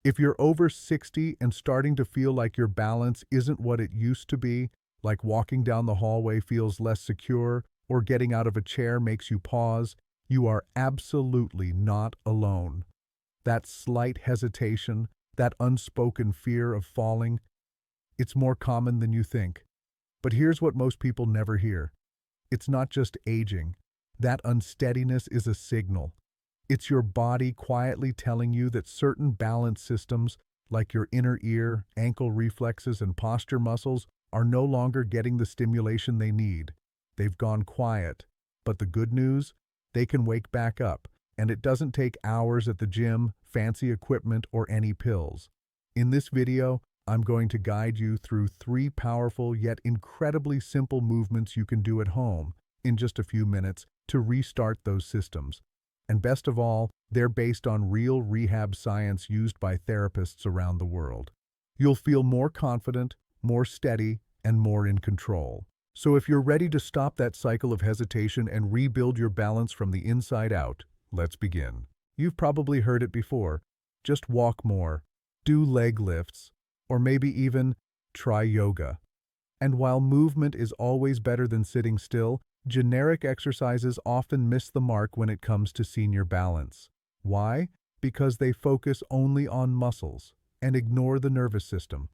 If you're over 60 and starting to feel like your balance isn't what it used to be, like walking down the hallway feels less secure or getting out of a chair makes you pause, you are absolutely not alone. That slight hesitation, that unspoken fear of falling, it's more common than you think. But here's what most people never hear. It's not just aging. That unsteadiness is a signal. It's your body quietly telling you that certain balance systems, like your inner ear, ankle reflexes, and posture muscles, are no longer getting the stimulation they need. They've gone quiet. But the good news? They can wake back up, and it doesn't take hours at the gym, fancy equipment, or any pills. In this video, I'm going to guide you through 3 powerful yet incredibly simple movements you can do at home in just a few minutes to restart those systems. And best of all, they're based on real rehab science used by therapists around the world. You'll feel more confident, more steady, and more in control. So if you're ready to stop that cycle of hesitation and rebuild your balance from the inside out, let's begin. You've probably heard it before. Just walk more, do leg lifts, or maybe even try yoga. And while movement is always better than sitting still, generic exercises often miss the mark when it comes to senior balance. Why? Because they focus only on muscles and ignore the nervous system.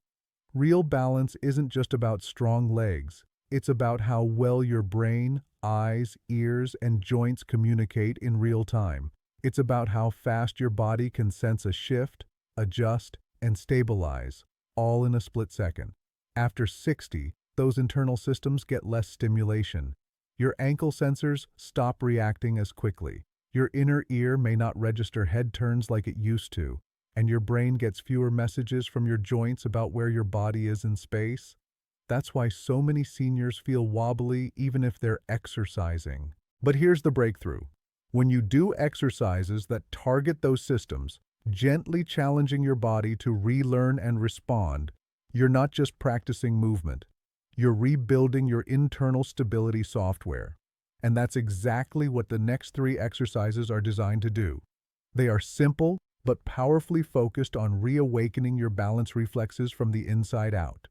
Real balance isn't just about strong legs. It's about how well your brain, eyes, ears, and joints communicate in real time. It's about how fast your body can sense a shift, adjust, and stabilize, all in a split second. After 60, those internal systems get less stimulation. Your ankle sensors stop reacting as quickly. Your inner ear may not register head turns like it used to, and your brain gets fewer messages from your joints about where your body is in space. That's why so many seniors feel wobbly even if they're exercising. But here's the breakthrough. When you do exercises that target those systems, gently challenging your body to relearn and respond, you're not just practicing movement. You're rebuilding your internal stability software. And that's exactly what the next 3 exercises are designed to do. They are simple, but powerfully focused on reawakening your balance reflexes from the inside out.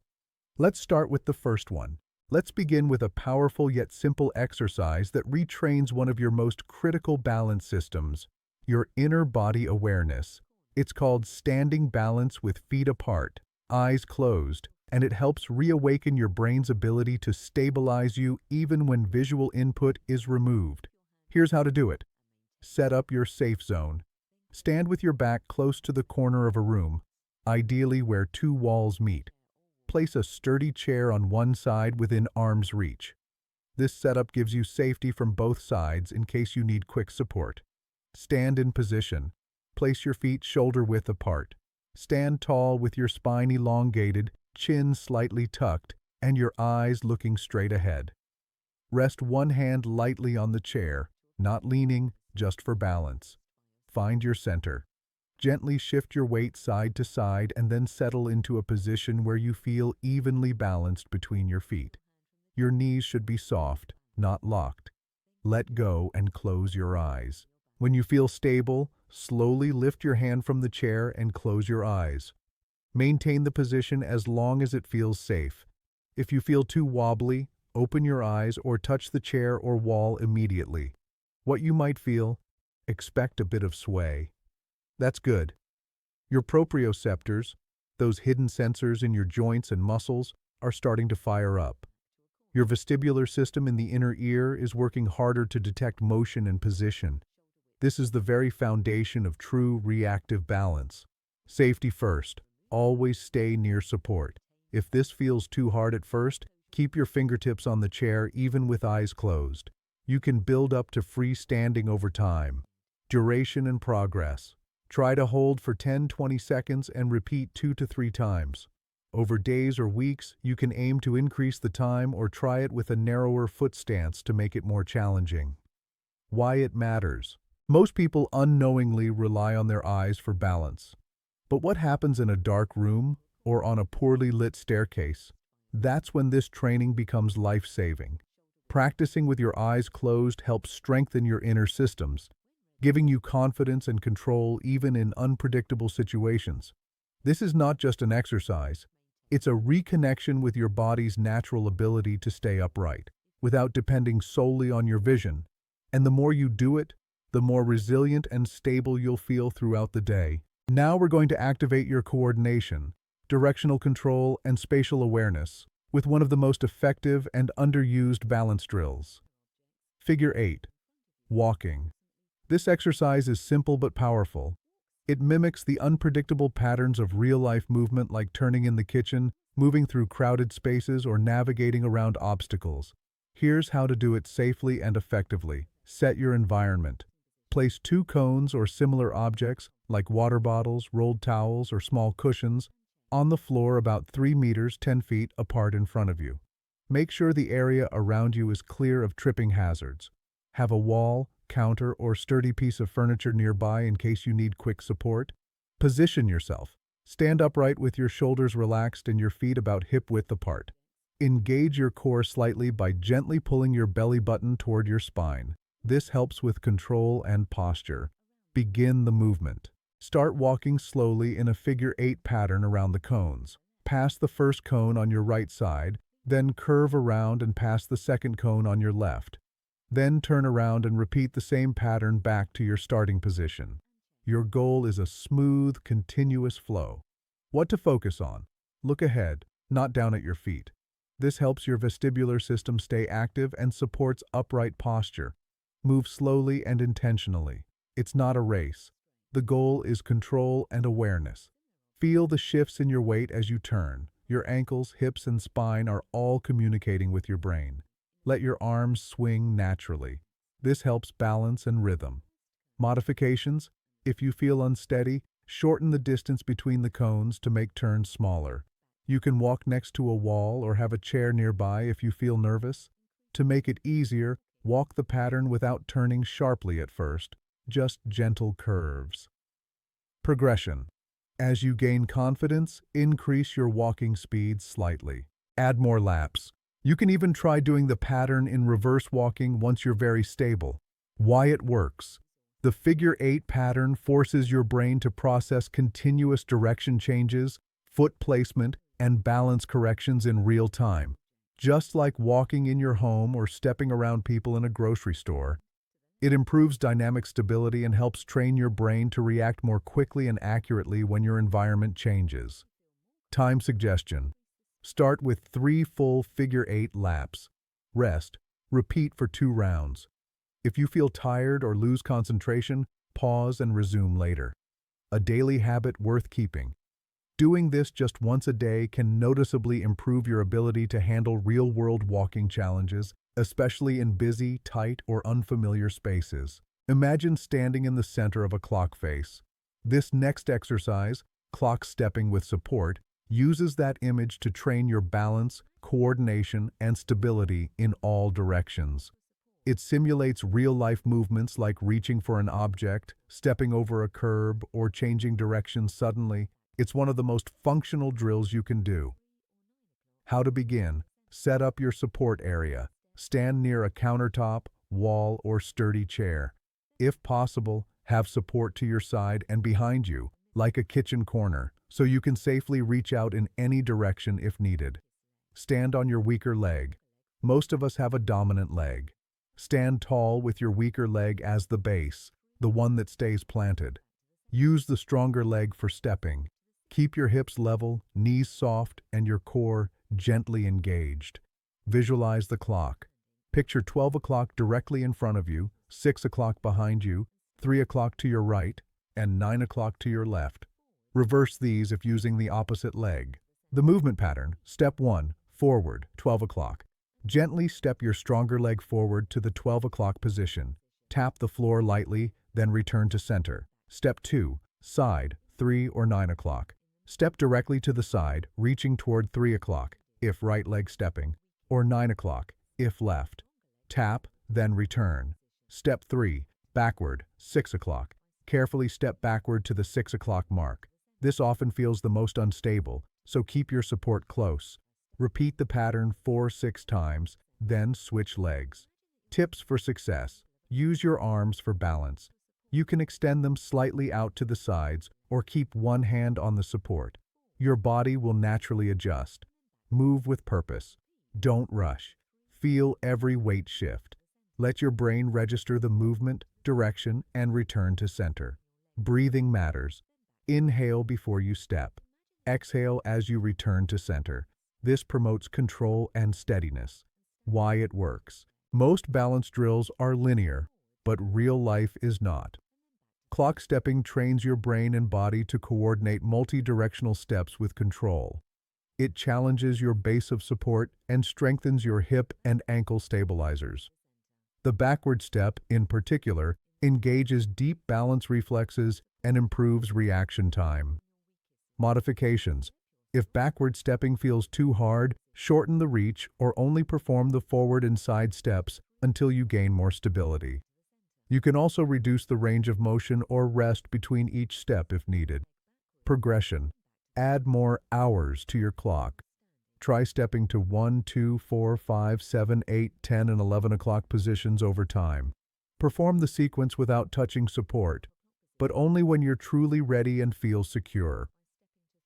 Let's start with the first one. Let's begin with a powerful yet simple exercise that retrains one of your most critical balance systems, your inner body awareness. It's called standing balance with feet apart, eyes closed, and it helps reawaken your brain's ability to stabilize you even when visual input is removed. Here's how to do it. Set up your safe zone. Stand with your back close to the corner of a room, ideally where 2 walls meet. Place a sturdy chair on one side within arm's reach. This setup gives you safety from both sides in case you need quick support. Stand in position. Place your feet shoulder-width apart. Stand tall with your spine elongated, chin slightly tucked, and your eyes looking straight ahead. Rest one hand lightly on the chair, not leaning, just for balance. Find your center. Gently shift your weight side to side and then settle into a position where you feel evenly balanced between your feet. Your knees should be soft, not locked. Let go and close your eyes. When you feel stable, slowly lift your hand from the chair and close your eyes. Maintain the position as long as it feels safe. If you feel too wobbly, open your eyes or touch the chair or wall immediately. What you might feel? Expect a bit of sway. That's good. Your proprioceptors, those hidden sensors in your joints and muscles, are starting to fire up. Your vestibular system in the inner ear is working harder to detect motion and position. This is the very foundation of true reactive balance. Safety first. Always stay near support. If this feels too hard at first, keep your fingertips on the chair even with eyes closed. You can build up to free standing over time. Duration and progress. Try to hold for 10-20 seconds and repeat 2 to 3 times. Over days or weeks, you can aim to increase the time or try it with a narrower foot stance to make it more challenging. Why it matters. Most people unknowingly rely on their eyes for balance. But what happens in a dark room or on a poorly lit staircase? That's when this training becomes life-saving. Practicing with your eyes closed helps strengthen your inner systems, giving you confidence and control even in unpredictable situations. This is not just an exercise. It's a reconnection with your body's natural ability to stay upright, without depending solely on your vision. And the more you do it, the more resilient and stable you'll feel throughout the day. Now we're going to activate your coordination, directional control, and spatial awareness with one of the most effective and underused balance drills. Figure 8. Walking. This exercise is simple but powerful. It mimics the unpredictable patterns of real-life movement like turning in the kitchen, moving through crowded spaces, or navigating around obstacles. Here's how to do it safely and effectively. Set your environment. Place 2 cones or similar objects, like water bottles, rolled towels, or small cushions, on the floor about 3 meters 10 feet apart in front of you. Make sure the area around you is clear of tripping hazards. Have a wall, counter, or sturdy piece of furniture nearby in case you need quick support. Position yourself. Stand upright with your shoulders relaxed and your feet about hip-width apart. Engage your core slightly by gently pulling your belly button toward your spine. This helps with control and posture. Begin the movement. Start walking slowly in a figure 8 pattern around the cones. Pass the first cone on your right side, then curve around and pass the second cone on your left. Then turn around and repeat the same pattern back to your starting position. Your goal is a smooth, continuous flow. What to focus on? Look ahead, not down at your feet. This helps your vestibular system stay active and supports upright posture. Move slowly and intentionally. It's not a race. The goal is control and awareness. Feel the shifts in your weight as you turn. Your ankles, hips, and spine are all communicating with your brain. Let your arms swing naturally. This helps balance and rhythm. Modifications: if you feel unsteady, shorten the distance between the cones to make turns smaller. You can walk next to a wall or have a chair nearby if you feel nervous. To make it easier, walk the pattern without turning sharply at first, just gentle curves. Progression. As you gain confidence, increase your walking speed slightly. Add more laps. You can even try doing the pattern in reverse walking once you're very stable. Why it works. The figure 8 pattern forces your brain to process continuous direction changes, foot placement, and balance corrections in real time. Just like walking in your home or stepping around people in a grocery store. It improves dynamic stability and helps train your brain to react more quickly and accurately when your environment changes. Time suggestion. Start with 3 full figure 8 laps. Rest. Repeat for 2 rounds. If you feel tired or lose concentration, pause and resume later. A daily habit worth keeping. Doing this just once a day can noticeably improve your ability to handle real-world walking challenges, especially in busy, tight, or unfamiliar spaces. Imagine standing in the center of a clock face. This next exercise, clock stepping with support, uses that image to train your balance, coordination, and stability in all directions. It simulates real-life movements like reaching for an object, stepping over a curb, or changing direction suddenly. It's one of the most functional drills you can do. How to begin. Set up your support area. Stand near a countertop, wall, or sturdy chair. If possible, have support to your side and behind you, like a kitchen corner, so you can safely reach out in any direction if needed. Stand on your weaker leg. Most of us have a dominant leg. Stand tall with your weaker leg as the base, the one that stays planted. Use the stronger leg for stepping. Keep your hips level, knees soft, and your core gently engaged. Visualize the clock. Picture 12 o'clock directly in front of you, 6 o'clock behind you, 3 o'clock to your right, and 9 o'clock to your left. Reverse these if using the opposite leg. The movement pattern. Step 1. Forward, 12 o'clock. Gently step your stronger leg forward to the 12 o'clock position. Tap the floor lightly, then return to center. Step 2. Side, 3 or 9 o'clock. Step directly to the side, reaching toward 3 o'clock, if right leg stepping, or 9 o'clock, if left. Tap, then return. Step 3. Backward, 6 o'clock. Carefully step backward to the 6 o'clock mark. This often feels the most unstable, so keep your support close. Repeat the pattern 4-6 times, then switch legs. Tips for success. Use your arms for balance. You can extend them slightly out to the sides or keep one hand on the support. Your body will naturally adjust. Move with purpose. Don't rush. Feel every weight shift. Let your brain register the movement, direction, and return to center. Breathing matters. Inhale before you step. Exhale as you return to center. This promotes control and steadiness. Why it works. Most balance drills are linear, but real life is not. Clock stepping trains your brain and body to coordinate multi-directional steps with control. It challenges your base of support and strengthens your hip and ankle stabilizers. The backward step, in particular, engages deep balance reflexes and improves reaction time. Modifications. If backward stepping feels too hard, shorten the reach or only perform the forward and side steps until you gain more stability. You can also reduce the range of motion or rest between each step if needed. Progression. Add more hours to your clock. Try stepping to 1, 2, 4, 5, 7, 8, 10, and 11 o'clock positions over time. Perform the sequence without touching support, but only when you're truly ready and feel secure.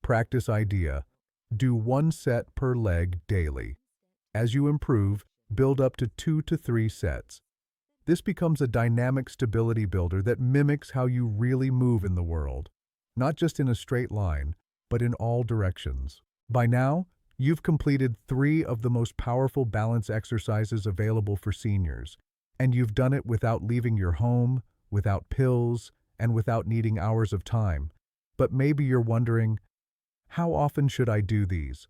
Practice idea. Do 1 set per leg daily. As you improve, build up to 2 to 3 sets. This becomes a dynamic stability builder that mimics how you really move in the world, not just in a straight line, but in all directions. By now, you've completed 3 of the most powerful balance exercises available for seniors, and you've done it without leaving your home, without pills, and without needing hours of time. But maybe you're wondering, how often should I do these?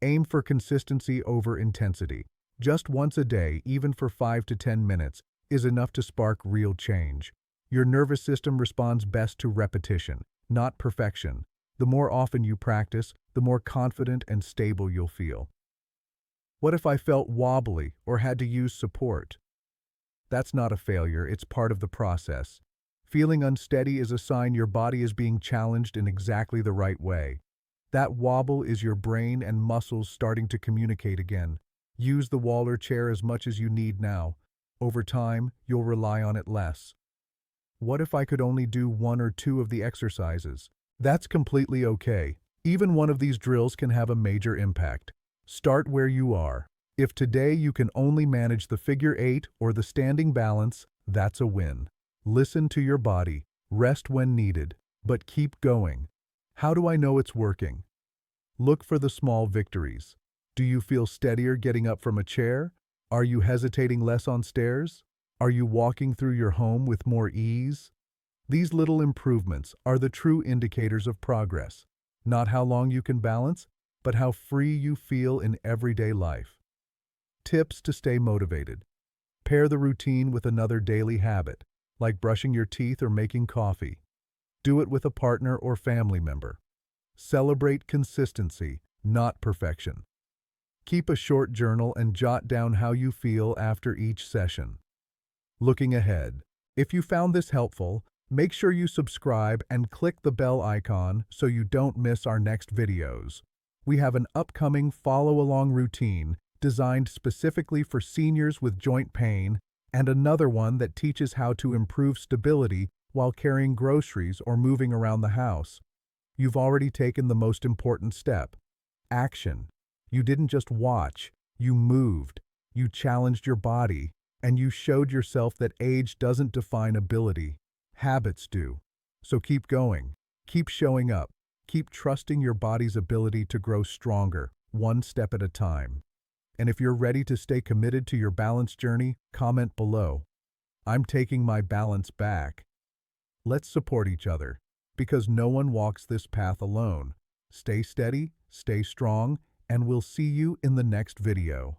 Aim for consistency over intensity. Just once a day, even for 5 to 10 minutes, is enough to spark real change. Your nervous system responds best to repetition, not perfection. The more often you practice, the more confident and stable you'll feel. What if I felt wobbly or had to use support? That's not a failure, it's part of the process. Feeling unsteady is a sign your body is being challenged in exactly the right way. That wobble is your brain and muscles starting to communicate again. Use the wall or chair as much as you need now. Over time, you'll rely on it less. What if I could only do 1 or 2 of the exercises? That's completely okay. Even one of these drills can have a major impact. Start where you are. If today you can only manage the figure 8 or the standing balance, that's a win. Listen to your body. Rest when needed, but keep going. How do I know it's working? Look for the small victories. Do you feel steadier getting up from a chair? Are you hesitating less on stairs? Are you walking through your home with more ease? These little improvements are the true indicators of progress. Not how long you can balance, but how free you feel in everyday life. Tips to stay motivated. Pair the routine with another daily habit, like brushing your teeth or making coffee. Do it with a partner or family member. Celebrate consistency, not perfection. Keep a short journal and jot down how you feel after each session. Looking ahead. If you found this helpful, make sure you subscribe and click the bell icon so you don't miss our next videos. We have an upcoming follow-along routine designed specifically for seniors with joint pain and another one that teaches how to improve stability while carrying groceries or moving around the house. You've already taken the most important step. Action. You didn't just watch, you moved, you challenged your body, and you showed yourself that age doesn't define ability. Habits do. So keep going. Keep showing up. Keep trusting your body's ability to grow stronger, one step at a time. And if you're ready to stay committed to your balance journey, comment below. I'm taking my balance back. Let's support each other, because no one walks this path alone. Stay steady, stay strong, and we'll see you in the next video.